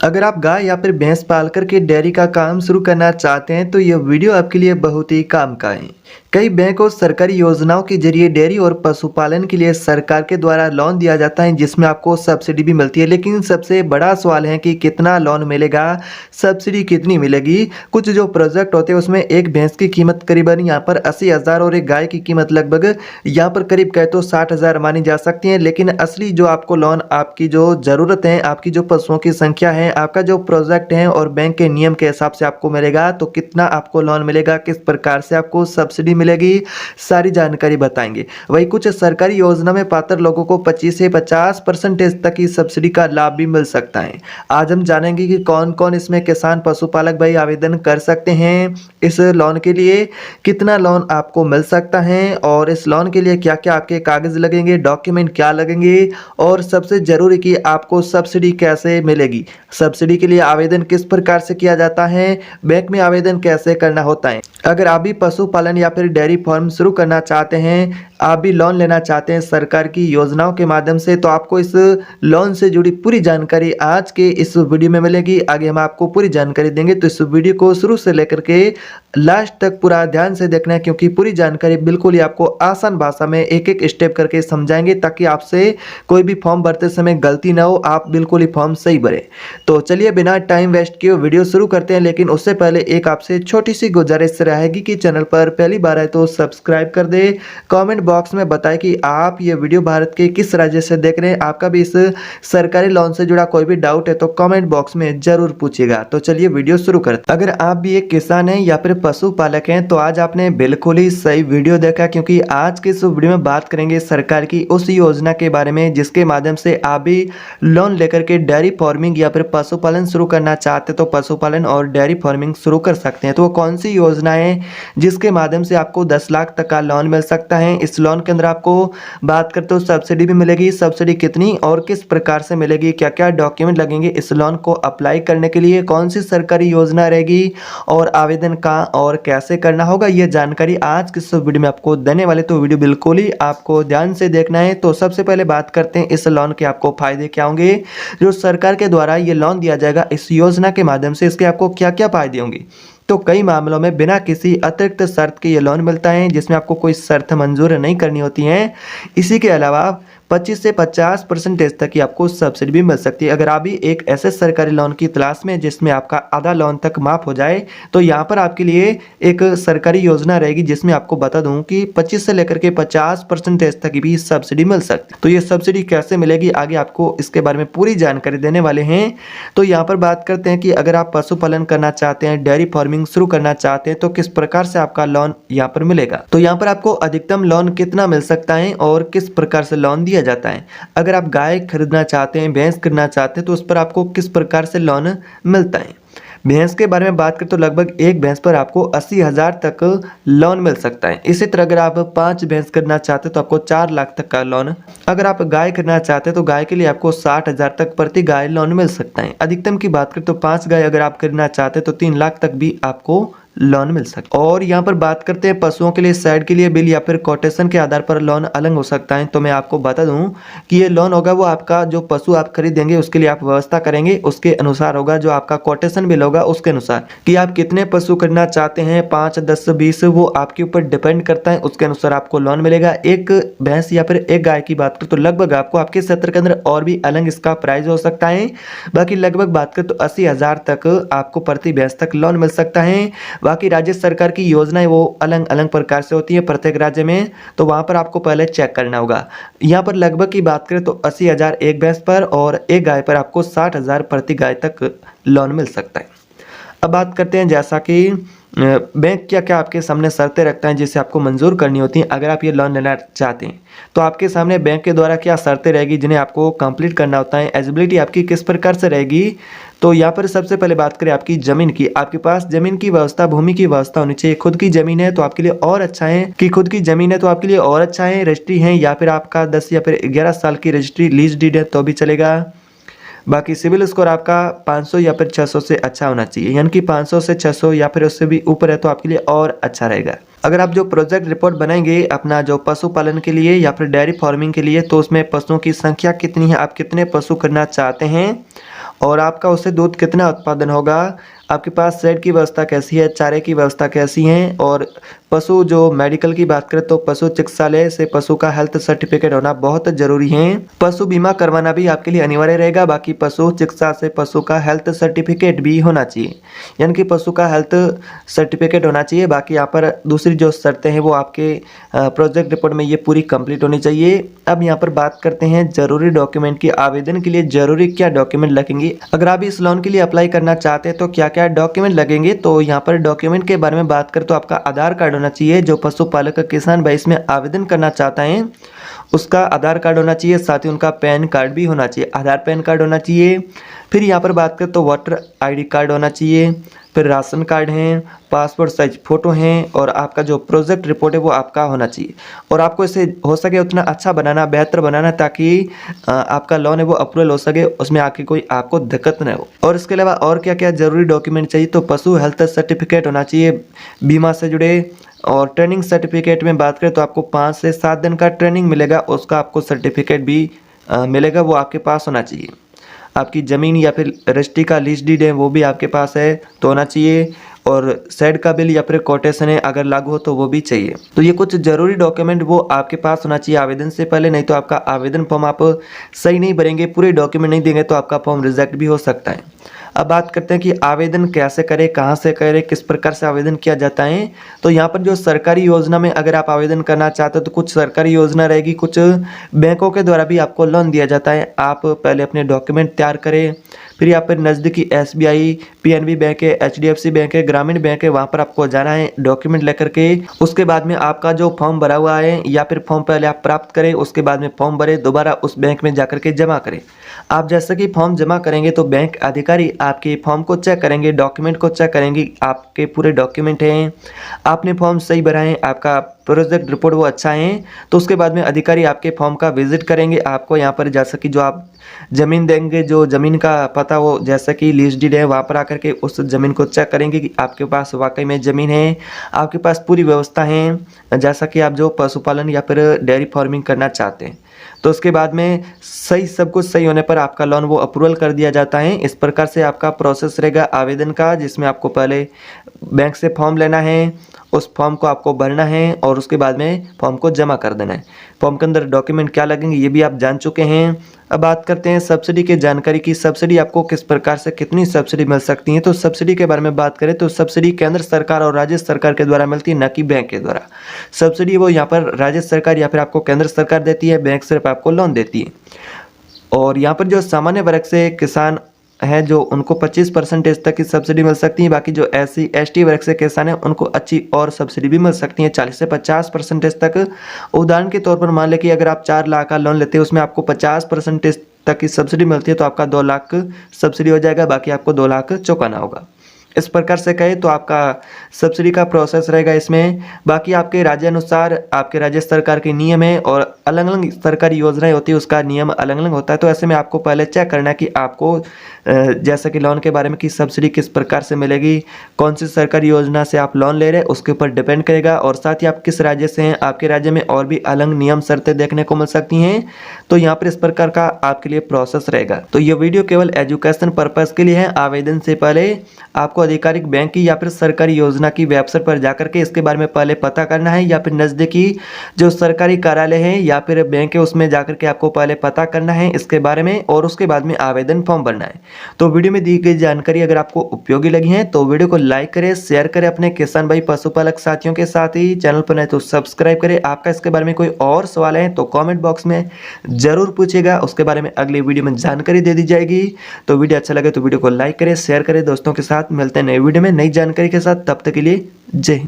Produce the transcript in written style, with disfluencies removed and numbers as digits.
अगर आप गाय या फिर भैंस पाल कर के डेयरी का काम शुरू करना चाहते हैं तो यह वीडियो आपके लिए बहुत ही काम का है। कई बैंक और सरकारी योजनाओं के जरिए डेयरी और पशुपालन के लिए सरकार के द्वारा लोन दिया जाता है, जिसमें आपको सब्सिडी भी मिलती है। लेकिन सबसे बड़ा सवाल है कि कितना लोन मिलेगा, सब्सिडी कितनी मिलेगी। कुछ जो प्रोजेक्ट होते हैं उसमें एक भैंस की कीमत करीबन यहाँ पर 80,000 और एक गाय की कीमत लगभग यहाँ पर करीब कहे तो 60,000 मानी जा सकती है। लेकिन असली जो आपको लोन, आपकी जो ज़रूरत है, आपकी जो पशुओं की संख्या है, आपका जो प्रोजेक्ट है और बैंक के नियम के हिसाब से आपको मिलेगा। तो कितना आपको लोन मिलेगा, किस प्रकार से आपको सब्सिडी मिलेगी, सारी जानकारी बताएंगे। वही कुछ सरकारी योजना में पात्र लोगों को 25 से 50% तक की सब्सिडी का लाभ भी मिल सकता है। आज हम जानेंगे कि कौन कौन इसमें किसान पशुपालक भाई आवेदन कर सकते हैं इस लोन के लिए, कितना लोन आपको मिल सकता है और इस लोन के लिए क्या क्या आपके कागज लगेंगे, डॉक्यूमेंट क्या लगेंगे और सबसे जरूरी कि आपको सब्सिडी कैसे मिलेगी, सब्सिडी के लिए आवेदन किस प्रकार से किया जाता है, बैंक में आवेदन कैसे करना होता है। अगर आप भी पशुपालन या फिर डेयरी फार्म शुरू करना चाहते हैं, आप भी लोन लेना चाहते हैं सरकार की योजनाओं के माध्यम से, तो आपको इस लोन से जुड़ी पूरी जानकारी आज के इस वीडियो में मिलेगी। आगे हम आपको पूरी जानकारी देंगे, तो इस वीडियो को शुरू से लेकर के लास्ट तक पूरा ध्यान से देखना है, क्योंकि पूरी जानकारी बिल्कुल ही आपको आसान भाषा में एक एक स्टेप करके समझाएंगे, ताकि आपसे कोई भी फॉर्म भरते समय गलती ना हो, आप बिल्कुल ही फॉर्म सही भरें। तो चलिए बिना टाइम वेस्ट किए वीडियो शुरू करते हैं। लेकिन उससे पहले एक आपसे छोटी सी गुजारिश रहेगी कि चैनल पर पहली बार आए तो सब्सक्राइब कर दे। कमेंट बॉक्स में बताएं कि आप ये वीडियो भारत के किस राज्य से देख रहे हैं। आपका भी इस सरकारी लोन से जुड़ा कोई भी डाउट है तो कमेंट बॉक्स में जरूर पूछिएगा। तो चलिए वीडियो शुरू करते हैं। अगर आप भी एक किसान हैं या फिर पशुपालक हैं तो आज आपने बिल्कुल ही सही वीडियो देखा, क्योंकि आज के इस वीडियो में बात करेंगे सरकार की उस योजना के बारे में जिसके माध्यम से आप भी लोन लेकर के डेयरी फार्मिंग या फिर पशुपालन शुरू करना चाहते तो पशुपालन और डेयरी फार्मिंग शुरू कर सकते हैं। तो वो कौन सी योजना है जिसके माध्यम से आपको 10 लाख तक का लोन मिल सकता है। इस लोन के अंदर आपको बात करते हो सब्सिडी भी मिलेगी, सब्सिडी कितनी और किस प्रकार से मिलेगी, क्या क्या डॉक्यूमेंट लगेंगे इस लोन को अप्लाई करने के लिए, कौन सी सरकारी योजना रहेगी और आवेदन कहाँ और कैसे करना होगा, ये जानकारी आज के इस वीडियो में आपको देने वाले। तो वीडियो बिल्कुल ही आपको ध्यान से देखना है। तो सबसे पहले बात करते हैं इस लोन के आपको फायदे क्या होंगे। जो सरकार के द्वारा ये लोन दिया जाएगा इस योजना के माध्यम से, इसके आपको क्या क्या फायदे होंगे। तो कई मामलों में बिना किसी अतिरिक्त शर्त के ये लोन मिलता है, जिसमें आपको कोई शर्त मंजूर नहीं करनी होती है। इसी के अलावा 25 से 50% तक की आपको सब्सिडी भी मिल सकती है। अगर आप भी एक ऐसे सरकारी लोन की तलाश में जिसमें आपका आधा लोन तक माफ हो जाए, तो यहाँ पर आपके लिए एक सरकारी योजना रहेगी जिसमें आपको बता दूं कि 25 से लेकर के 50% तक की भी सब्सिडी मिल सकती है। तो ये सब्सिडी कैसे मिलेगी, आगे आपको इसके बारे में पूरी जानकारी देने वाले हैं। तो यहाँ पर बात करते हैं कि अगर आप पशुपालन करना चाहते हैं, डेयरी फार्मिंग शुरू करना चाहते हैं, तो किस प्रकार से आपका लोन यहाँ पर मिलेगा। तो यहाँ पर आपको अधिकतम लोन कितना मिल सकता है और किस प्रकार से लोन दिया जाता है। अगर आप गाय खरीदना चाहते हैं, भैंस खरीदना चाहते हैं, तो उस पर आपको किस प्रकार से लोन मिलता है। भैंस के बारे में बात करें तो लगभग एक भैंस पर आपको 80,000 तक लोन मिल सकता है। इसी तरह अगर आप 5 भैंस खरीदना चाहते हैं तो आपको 4 लाख तक का लोन। अगर आप गाय खरीदना चाहते हैं तो गाय के लिए आपको 60,000 तक प्रति गाय लोन मिल सकता है। अधिकतम की बात करें तो 5 गाय अगर आप खरीदना चाहते हैं तो 3 लाख तक भी आपको लोन मिल सकता है। और यहाँ पर बात करते हैं पशुओं के लिए साइड के लिए बिल या फिर कोटेशन के आधार पर लोन अलग हो सकता है। तो मैं आपको बता दूं कि ये लोन होगा वो आपका जो पशु आप खरीदेंगे उसके लिए आप व्यवस्था करेंगे उसके अनुसार होगा। जो आपका कोटेशन बिल होगा उसके अनुसार कि आप कितने पशु खरीदना चाहते हैं, 5, 10, 20, वो आपके ऊपर डिपेंड करता है। उसके अनुसार आपको लोन मिलेगा। एक भैंस या फिर एक गाय की बात करें तो लगभग आपको आपके क्षेत्र के अंदर और भी अलग इसका प्राइस हो सकता है। बाकी लगभग बात करें तो 80,000 तक आपको प्रति भैंस तक लोन मिल सकता है। बाकी राज्य सरकार की योजनाएं वो अलग अलग प्रकार से होती है प्रत्येक राज्य में, तो वहां पर आपको पहले चेक करना होगा। यहाँ पर लगभग की बात करें तो 80,000 एक भैंस पर और एक गाय पर आपको 60,000 प्रति गाय तक लोन मिल सकता है। अब बात करते हैं जैसा कि बैंक क्या क्या आपके सामने शर्तें रखता है जिसे आपको मंजूर करनी होती हैं। अगर आप ये लोन लेना चाहते हैं तो आपके सामने बैंक के द्वारा क्या शर्तें रहेगी जिन्हें आपको कंप्लीट करना होता है। एलिजिबिलिटी आपकी किस प्रकार से रहेगी। तो यहाँ पर सबसे पहले बात करें आपकी ज़मीन की। आपके पास ज़मीन की व्यवस्था, भूमि की व्यवस्था होनी चाहिए। खुद की ज़मीन है तो आपके लिए और अच्छा है कि खुद की ज़मीन है तो आपके लिए और अच्छा है। रजिस्ट्री है या फिर आपका 10 या फिर 11 साल की रजिस्ट्री लीज डीड है तो भी चलेगा। बाकी सिविल स्कोर आपका 500 या फिर 600 से अच्छा होना चाहिए, यानी कि 500 से 600 या फिर उससे भी ऊपर है तो आपके लिए और अच्छा रहेगा। अगर आप जो प्रोजेक्ट रिपोर्ट बनाएंगे अपना जो पशुपालन के लिए या फिर डेयरी फार्मिंग के लिए, तो उसमें पशुओं की संख्या कितनी है, आप कितने पशु करना चाहते हैं और आपका उससे दूध कितना उत्पादन होगा, आपके पास शेड की व्यवस्था कैसी है, चारे की व्यवस्था कैसी है। और पशु जो मेडिकल की बात करें तो पशु चिकित्सालय से पशु का हेल्थ सर्टिफिकेट होना बहुत ज़रूरी है। पशु बीमा करवाना भी आपके लिए अनिवार्य रहेगा। बाकी पशु चिकित्सा से पशु का हेल्थ सर्टिफिकेट भी होना चाहिए, यानी कि पशु का हेल्थ सर्टिफिकेट होना चाहिए। बाकी यहाँ पर दूसरी जो शर्तें हैं वो आपके प्रोजेक्ट रिपोर्ट में ये पूरी कंप्लीट होनी चाहिए। अब यहाँ पर बात करते हैं जरूरी डॉक्यूमेंट की। आवेदन के लिए जरूरी क्या डॉक्यूमेंट लगेंगे, अगर आप इस लोन के लिए अप्लाई करना चाहते हैं तो क्या क्या डॉक्यूमेंट लगेंगे। तो यहाँ पर डॉक्यूमेंट के बारे में बात करें तो आपका आधार कार्ड होना चाहिए। जो पशुपालक किसान भाई इसमें आवेदन करना चाहता है उसका आधार कार्ड होना चाहिए, साथ ही उनका पैन कार्ड भी होना चाहिए। आधार पैन कार्ड होना चाहिए। फिर यहाँ पर बात करें तो वोटर आईडी कार्ड होना चाहिए। फिर राशन कार्ड हैं, पासपोर्ट साइज फ़ोटो हैं, और आपका जो प्रोजेक्ट रिपोर्ट है वो आपका होना चाहिए। और आपको इसे हो सके उतना अच्छा बनाना, बेहतर बनाना, ताकि आपका लोन है वो अप्रूवल हो सके, उसमें आके कोई आपको दिक्कत न हो। और इसके अलावा और क्या क्या ज़रूरी डॉक्यूमेंट चाहिए, तो पशु हेल्थ सर्टिफिकेट होना चाहिए बीमा से जुड़े। और ट्रेनिंग सर्टिफिकेट में बात करें तो आपको 5 से 7 दिन का ट्रेनिंग मिलेगा, उसका आपको सर्टिफिकेट भी मिलेगा, वो आपके पास होना चाहिए। आपकी ज़मीन या फिर रजिस्ट्री का लीज डीड है वो भी आपके पास है तो होना चाहिए। और शेड का बिल या फिर कोटेशन है अगर लागू हो तो वो भी चाहिए। तो ये कुछ ज़रूरी डॉक्यूमेंट वो आपके पास होना चाहिए आवेदन से पहले, नहीं तो आपका आवेदन फॉर्म आप सही नहीं भरेंगे, पूरे डॉक्यूमेंट नहीं देंगे तो आपका फॉर्म रिजेक्ट भी हो सकता है। अब बात करते हैं कि आवेदन कैसे करें, कहाँ से करें, किस प्रकार से आवेदन किया जाता है। तो यहाँ पर जो सरकारी योजना में अगर आप आवेदन करना चाहते हो तो कुछ सरकारी योजना रहेगी, कुछ बैंकों के द्वारा भी आपको लोन दिया जाता है। आप पहले अपने डॉक्यूमेंट तैयार करें, फिर यहाँ पर नज़दीकी SBI, PNB बैंक है, HDFC बैंक है, ग्रामीण बैंक है, वहाँ पर आपको जाना है डॉक्यूमेंट लेकर के। उसके बाद में आपका जो फॉर्म भरा हुआ है या फिर फॉर्म पहले आप प्राप्त करें, उसके बाद में फॉर्म भरें, दोबारा उस बैंक में जाकर के जमा करें। आप जैसे कि फॉर्म जमा करेंगे तो बैंक अधिकारी आपके फॉर्म को चेक करेंगे, डॉक्यूमेंट को चेक करेंगे, आपके पूरे डॉक्यूमेंट हैं, आपने फॉर्म सही भरा है, आपका प्रोजेक्ट रिपोर्ट वो अच्छा है, तो उसके बाद में अधिकारी आपके फॉर्म का विजिट करेंगे। आपको यहाँ पर जैसा कि जो आप ज़मीन देंगे, जो ज़मीन का पता वो जैसा कि लीज डीड है, वहाँ पर आकर के उस ज़मीन को चेक करेंगे कि आपके पास वाकई में ज़मीन है, आपके पास पूरी व्यवस्था है, जैसा कि आप जो पशुपालन या फिर डेयरी फार्मिंग करना चाहते हैं। तो उसके बाद में सही सब कुछ सही होने पर आपका लोन वो अप्रूवल कर दिया जाता है। इस प्रकार से आपका प्रोसेस रहेगा आवेदन का, जिसमें आपको पहले बैंक से फॉर्म लेना है, उस फॉर्म को आपको भरना है और उसके बाद में फॉर्म को जमा कर देना है। फॉर्म के अंदर डॉक्यूमेंट क्या लगेंगे ये भी आप जान चुके हैं। अब बात करते हैं सब्सिडी की जानकारी की। सब्सिडी आपको किस प्रकार से कितनी सब्सिडी मिल सकती है, तो सब्सिडी के बारे में बात करें तो सब्सिडी केंद्र सरकार और राज्य सरकार के द्वारा मिलती है, न कि बैंक के द्वारा। सब्सिडी वो यहाँ पर राज्य सरकार या फिर आपको केंद्र सरकार देती है, बैंक सिर्फ आपको लोन देती है। और यहाँ पर जो सामान्य वर्ग से किसान हैं जो उनको 25% तक की सब्सिडी मिल सकती है। बाकी जो SC ST वर्ग से किसान हैं उनको अच्छी और सब्सिडी भी मिल सकती है 40 से 50% तक। उदाहरण के तौर पर मान लें कि अगर आप 4 लाख का लोन लेते हैं उसमें आपको 50% तक की सब्सिडी मिलती है तो आपका 2 लाख सब्सिडी हो जाएगा, बाकी आपको 2 लाख चुकाना होगा। इस प्रकार से कहे तो आपका सब्सिडी का प्रोसेस रहेगा इसमें। बाकी आपके राज्य अनुसार आपके राज्य सरकार के नियम है और अलग अलग सरकारी योजनाएं होती है, उसका नियम अलग अलग होता है। तो ऐसे में आपको पहले चेक करना है कि आपको जैसे कि लोन के बारे में कि सब्सिडी किस प्रकार से मिलेगी, कौन सी सरकारी योजना से आप लोन ले रहे हैं उसके ऊपर डिपेंड करेगा। और साथ ही आप किस राज्य से हैं, आपके राज्य में और भी अलग नियम शर्तें देखने को मिल सकती हैं। तो यहाँ पर इस प्रकार का आपके लिए प्रोसेस रहेगा। तो ये वीडियो केवल एजुकेशन पर्पज़ के लिए है। आवेदन से पहले आपको आधिकारिक बैंक की या फिर सरकारी योजना की वेबसाइट पर जाकर के इसके बारे में पहले पता करना है, या फिर नज़दीकी जो सरकारी कार्यालय है या फिर बैंक है उसमें जाकर के आपको पहले पता करना है इसके बारे में, और उसके बाद में आवेदन फॉर्म भरना है। तो वीडियो में दी गई जानकारी अगर आपको उपयोगी लगी है तो वीडियो को लाइक करें, शेयर करें अपने किसान भाई पशुपालक साथियों के साथ ही। चैनल पर नए तो सब्सक्राइब करें। आपका इसके बारे में कोई और सवाल है तो कॉमेंट बॉक्स में ज़रूर पूछिएगा, उसके बारे में अगली वीडियो में जानकारी दे दी जाएगी। तो वीडियो अच्छा लगे तो वीडियो को लाइक करें, शेयर करें दोस्तों के साथ। मिलते हैं नई वीडियो में नई जानकारी के साथ, तब तक के लिए जय हिंद।